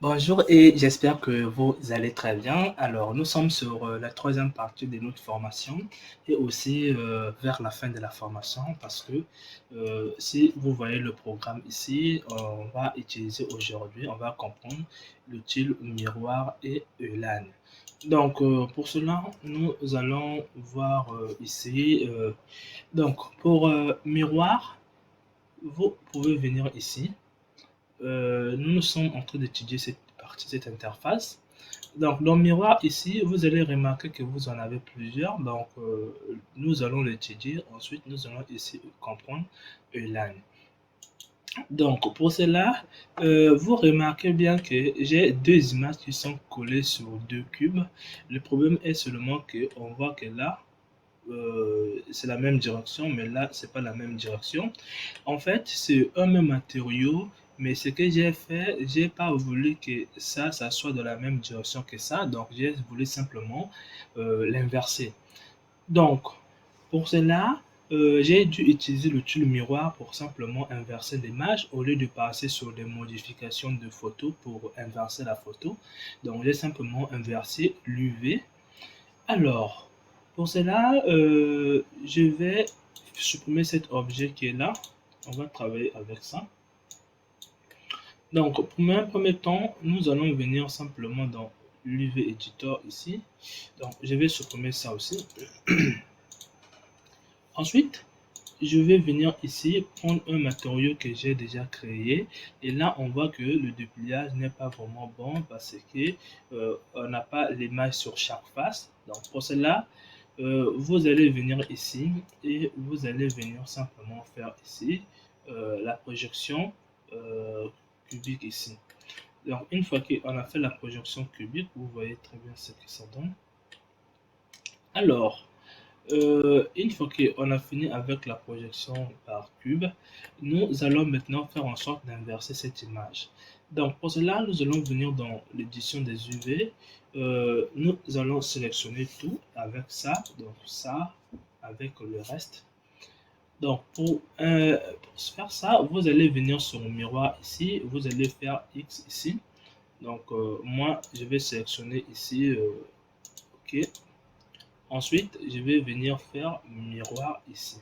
Bonjour et j'espère que vous allez très bien. Alors, nous sommes sur la troisième partie de notre formation et aussi vers la fin de la formation parce que si vous voyez le programme ici, on va utiliser aujourd'hui, on va comprendre l'outil miroir et ELAN. Donc, pour cela, nous allons voir ici. Donc, pour miroir, vous pouvez venir ici. Nous sommes en train d'étudier cette partie, cette interface. Donc, dans le miroir ici, vous allez remarquer que vous en avez plusieurs. Donc, nous allons l'étudier. Ensuite, nous allons ici comprendre ELAN. Donc, pour cela, vous remarquez bien que j'ai deux images qui sont collées sur deux cubes. Le problème est seulement qu'on voit que là, c'est la même direction, mais là, c'est pas la même direction. En fait, c'est un même matériau, mais ce que j'ai fait, j'ai pas voulu que ça soit dans la même direction que ça, donc j'ai voulu simplement l'inverser. Donc, pour cela, j'ai dû utiliser le tool miroir pour simplement inverser l'image au lieu de passer sur des modifications de photos pour inverser la photo. Donc, j'ai simplement inversé l'UV. Alors, pour cela, je vais supprimer cet objet qui est là. On va travailler avec ça. Donc, pour un premier temps, nous allons venir simplement dans l'UV Editor ici. Donc, je vais supprimer ça aussi. Ensuite, je vais venir ici prendre un matériau que j'ai déjà créé et là on voit que le dépliage n'est pas vraiment bon parce que on n'a pas l'image sur chaque face. Donc pour cela, vous allez venir ici et vous allez venir simplement faire ici la projection cubique ici. Donc une fois qu'on a fait la projection cubique, vous voyez très bien ce que ça donne. Alors, une fois qu'on a fini avec la projection par cube, nous allons maintenant faire en sorte d'inverser cette image. Donc pour cela, nous allons venir dans l'édition des UV. Nous allons sélectionner tout avec ça, donc ça avec le reste. Donc pour faire ça, vous allez venir sur le miroir ici, vous allez faire X ici. Donc moi, je vais sélectionner ici, OK. Ensuite, je vais venir faire miroir ici.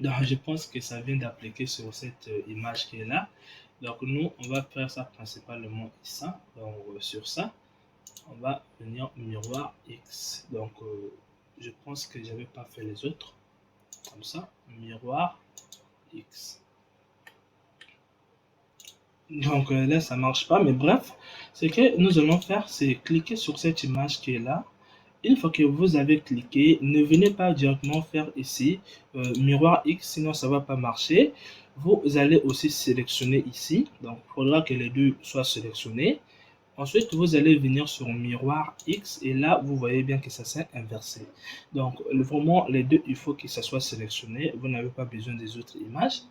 Donc, je pense que ça vient d'appliquer sur cette image qui est là. Donc, nous, on va faire ça principalement ici. Donc, sur ça, on va venir miroir X. Donc, je pense que je n'avais pas fait les autres. Comme ça, miroir X. Donc, là, ça marche pas. Mais bref, ce que nous allons faire, c'est cliquer sur cette image qui est là. Une fois que vous avez cliqué, ne venez pas directement faire ici miroir X, sinon ça ne va pas marcher. Vous allez aussi sélectionner ici. Donc, il faudra que les deux soient sélectionnés. Ensuite, vous allez venir sur miroir X et là, vous voyez bien que ça s'est inversé. Donc, vraiment, les deux, il faut que ça soit sélectionné. Vous n'avez pas besoin des autres images.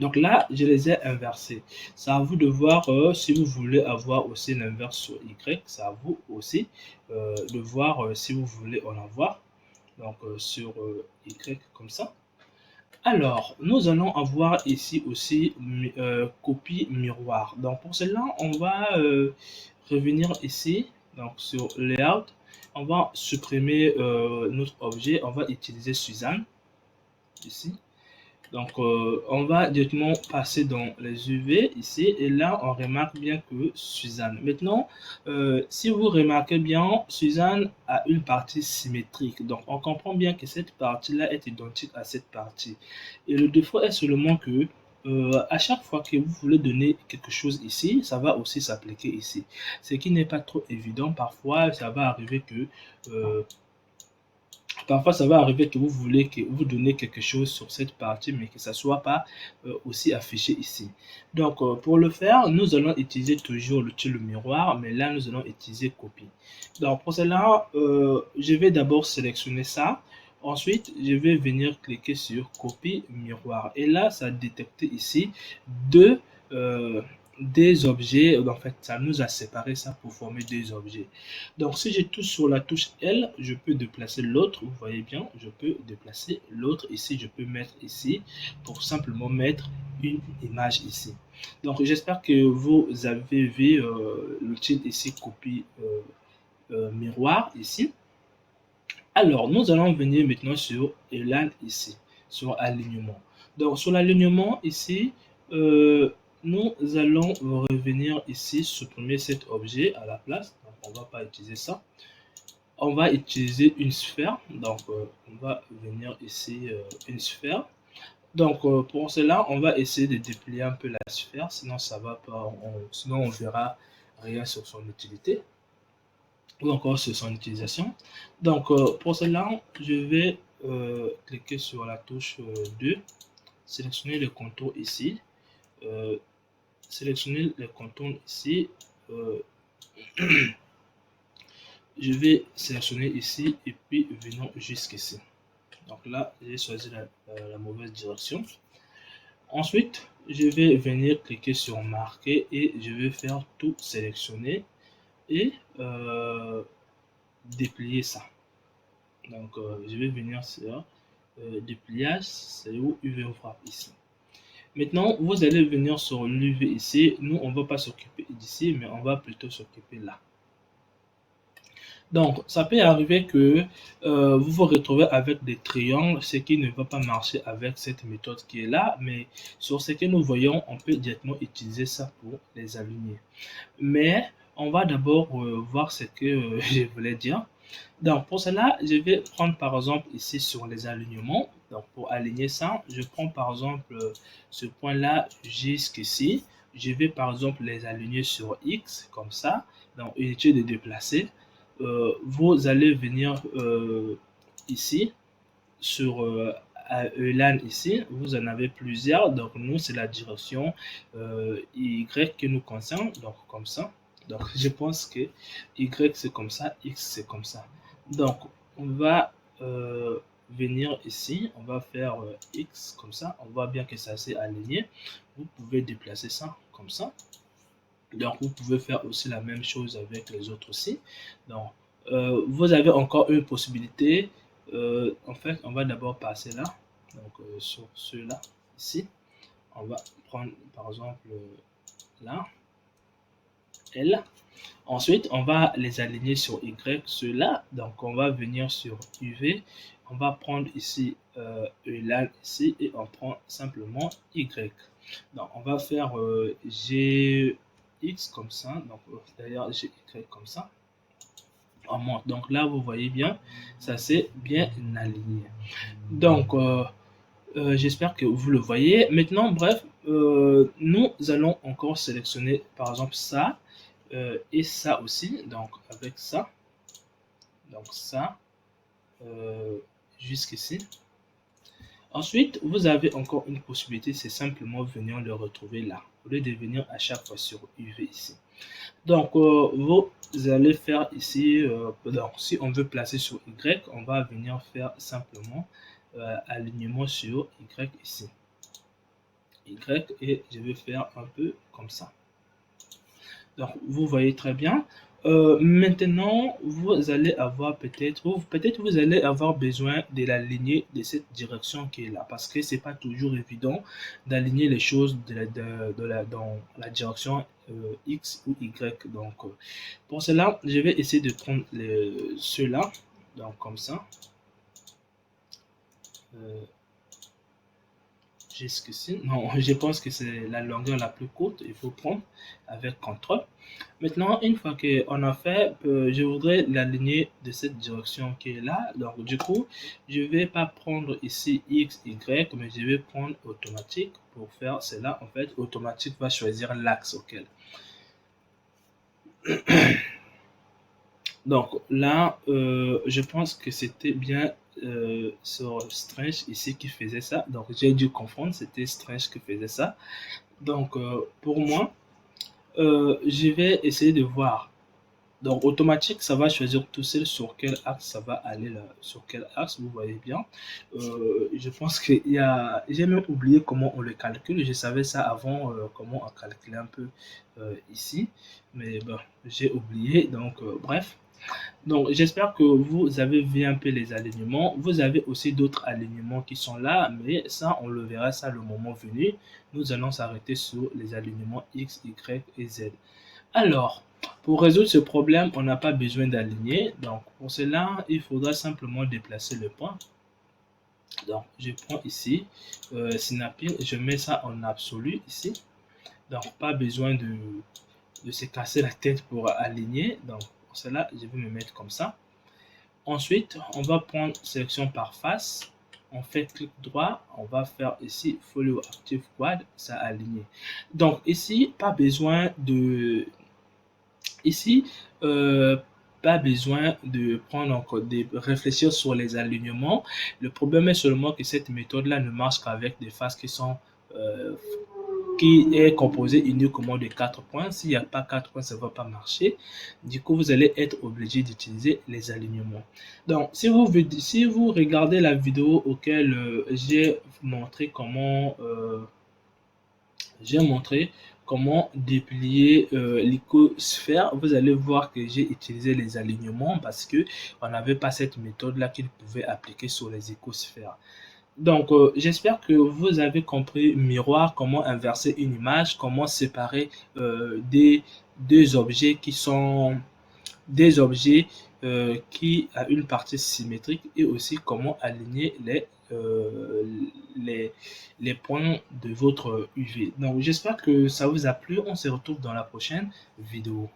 Donc là, je les ai inversés. C'est à vous de voir si vous voulez avoir aussi l'inverse sur Y. C'est à vous aussi de voir si vous voulez en avoir. Donc sur Y comme ça. Alors, nous allons avoir ici aussi copie miroir. Donc pour cela, on va revenir ici. Donc sur Layout, on va supprimer notre objet. On va utiliser Suzanne ici. Donc, on va directement passer dans les UV ici et là, on remarque bien que Suzanne. Maintenant, si vous remarquez bien, Suzanne a une partie symétrique. Donc, on comprend bien que cette partie-là est identique à cette partie. Et le défaut est seulement que à chaque fois que vous voulez donner quelque chose ici, ça va aussi s'appliquer ici. Ce qui n'est pas trop évident. Parfois, ça va arriver que parfois, ça va arriver que vous voulez que vous donnez quelque chose sur cette partie, mais que ça ne soit pas aussi affiché ici. Donc, pour le faire, nous allons utiliser toujours le miroir, mais là, nous allons utiliser copie. Donc, pour cela, je vais d'abord sélectionner ça. Ensuite, je vais venir cliquer sur copie miroir. Et là, ça a détecté ici deux, des objets. En fait, ça nous a séparé ça pour former des objets. Donc, si je touche sur la touche L, je peux déplacer l'autre. Vous voyez bien, je peux déplacer l'autre ici. Je peux mettre ici pour simplement mettre une image ici. Donc, j'espère que vous avez vu l'outil ici, copie miroir ici. Alors, nous allons venir maintenant sur Elan ici, sur alignement. Donc, sur l'alignement ici, nous allons revenir ici, supprimer cet objet à la place. Donc, on ne va pas utiliser ça. On va utiliser une sphère. Donc, on va venir ici, une sphère. Donc, pour cela, on va essayer de déplier un peu la sphère, sinon ça va pas, sinon on verra rien sur son utilité ou encore sur son utilisation. Donc, pour cela, je vais cliquer sur la touche 2, sélectionner le contour ici, sélectionner le contour ici. Je vais sélectionner ici et puis venons jusqu'ici. Donc là, j'ai choisi la mauvaise direction. Ensuite, je vais venir cliquer sur marquer et je vais faire tout sélectionner et déplier ça. Donc, je vais venir sur dépliage, c'est où UV frappe ici. Maintenant, vous allez venir sur l'UV ici. Nous, on ne va pas s'occuper d'ici, mais on va plutôt s'occuper là. Donc, ça peut arriver que vous vous retrouvez avec des triangles, ce qui ne va pas marcher avec cette méthode qui est là, mais sur ce que nous voyons, on peut directement utiliser ça pour les aligner. Mais on va d'abord voir ce que je voulais dire. Donc, pour cela, je vais prendre par exemple ici sur les alignements. Donc, pour aligner ça, je prends par exemple ce point-là jusqu'ici. Je vais par exemple les aligner sur X, comme ça. Donc, inutile de déplacer. Vous allez venir ici sur Elan ici, vous en avez plusieurs. Donc, nous, c'est la direction Y que nous concerne. Donc, comme ça. Donc, je pense que Y, c'est comme ça. X, c'est comme ça. Donc, on va venir ici. On va faire X comme ça. On voit bien que ça s'est aligné. Vous pouvez déplacer ça comme ça. Donc, vous pouvez faire aussi la même chose avec les autres aussi. Donc, vous avez encore une possibilité. En fait, on va d'abord passer là. Donc, sur ceux-là, ici. On va prendre, par exemple, là, L. Ensuite, on va les aligner sur Y, ceux-là. Donc, on va venir sur UV. On va prendre ici Elan ici et on prend simplement Y. Donc, on va faire GX comme ça. Donc, d'ailleurs, GY comme ça. On monte. Donc, là, vous voyez bien, ça c'est bien aligné. Donc, j'espère que vous le voyez. Maintenant, bref, nous allons encore sélectionner, par exemple, ça. Et ça aussi, donc avec ça, donc ça, jusqu'ici. Ensuite, vous avez encore une possibilité, c'est simplement venir le retrouver là, au lieu de venir à chaque fois sur UV ici. Donc, vous allez faire ici, donc si on veut placer sur Y, on va venir faire simplement alignement sur Y ici. Y et je vais faire un peu comme ça. Donc, vous voyez très bien. Maintenant, vous allez avoir peut-être vous allez avoir besoin de l'aligner de cette direction qui est là parce que c'est pas toujours évident d'aligner les choses dans la direction X ou Y. Donc, pour cela, je vais essayer de prendre ceux-là, donc comme ça. Jusqu'ici. Non, je pense que c'est la longueur la plus courte. Il faut prendre avec CTRL. Maintenant, une fois qu'on a fait, je voudrais l'aligner de cette direction qui est là. Donc, du coup, je ne vais pas prendre ici X, Y, mais je vais prendre automatique pour faire cela. En fait, automatique va choisir l'axe auquel. Donc, là, je pense que c'était bien sur Strange ici qui faisait ça. Donc, j'ai dû confondre, c'était Strange qui faisait ça. Donc, pour moi, je vais essayer de voir Donc, automatique, ça va choisir tout seul sur quel axe ça va aller là, sur quel axe, vous voyez bien. Je pense qu'il y a, j'ai même oublié comment on le calcule. Je savais ça avant, comment on calculait un peu ici, mais bon, j'ai oublié. Donc, bref. Donc, j'espère que vous avez vu un peu les alignements. Vous avez aussi d'autres alignements qui sont là, mais ça, on le verra ça le moment venu. Nous allons s'arrêter sur les alignements X, Y et Z. Alors, pour résoudre ce problème, on n'a pas besoin d'aligner. Donc, pour cela, il faudra simplement déplacer le point. Donc, je prends ici Synapil, je mets ça en absolu ici. Donc, pas besoin de se casser la tête pour aligner. Donc, pour cela, je vais me mettre comme ça. Ensuite, on va prendre sélection par face. On fait clic droit, on va faire ici Follow Active Quad, ça a aligné. Donc ici, pas besoin de Ici, pas besoin de prendre encore de réfléchir sur les alignements. Le problème est seulement que cette méthode-là ne marche qu'avec des faces qui sont qui est composée uniquement de 4 points. S'il n'y a pas 4 points, ça ne va pas marcher. Du coup, vous allez être obligé d'utiliser les alignements. Donc, si vous regardez la vidéo auquel j'ai montré comment déplier l'icosphère, vous allez voir que j'ai utilisé les alignements parce que on n'avait pas cette méthode là qu'il pouvait appliquer sur les icosphères. Donc, j'espère que vous avez compris miroir, comment inverser une image, comment séparer deux objets qui sont des objets qui a une partie symétrique et aussi comment aligner les, les points de votre UV. Donc, j'espère que ça vous a plu. On se retrouve dans la prochaine vidéo.